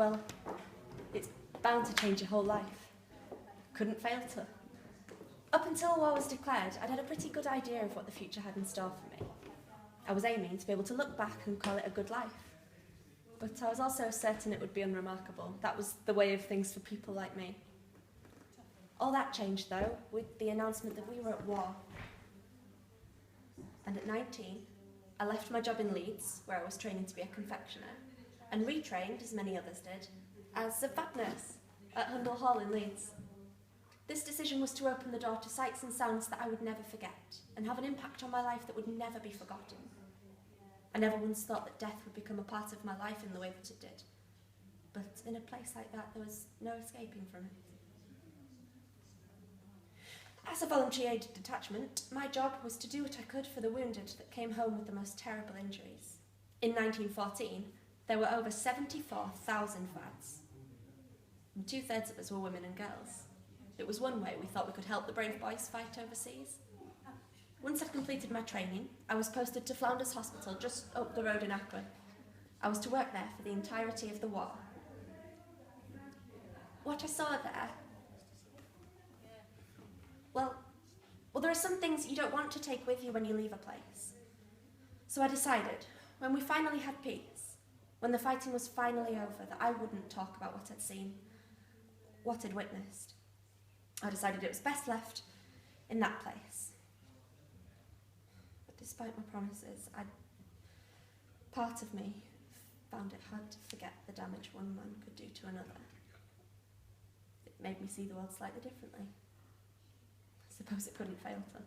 well, it's bound to change your whole life. Couldn't fail to. Up until war was declared, I'd had a pretty good idea of what the future had in store for me. I was aiming to be able to look back and call it a good life. But I was also certain it would be unremarkable. That was the way of things for people like me. All that changed, though, with the announcement that we were at war. And at 19, I left my job in Leeds, where I was training to be a confectioner, and retrained, as many others did, as a vat nurse at Hundle Hall in Leeds. This decision was to open the door to sights and sounds that I would never forget, and have an impact on my life that would never be forgotten. I never once thought that death would become a part of my life in the way that it did. But in a place like that, there was no escaping from it. As a voluntary aid detachment, my job was to do what I could for the wounded that came home with the most terrible injuries. In 1914, there were over 74,000 VADs, and 2/3 of us were women and girls. It was one way we thought we could help the brave boys fight overseas. Once I'd completed my training, I was posted to Flounders Hospital just up the road in Acton. I was to work there for the entirety of the war. What I saw there, well, there are some things you don't want to take with you when you leave a place. So I decided, when we finally had peace, when the fighting was finally over, that I wouldn't talk about what I'd seen, what I'd witnessed. I decided it was best left in that place. But despite my promises, part of me found it hard to forget the damage one man could do to another. It made me see the world slightly differently. I suppose it couldn't fail to.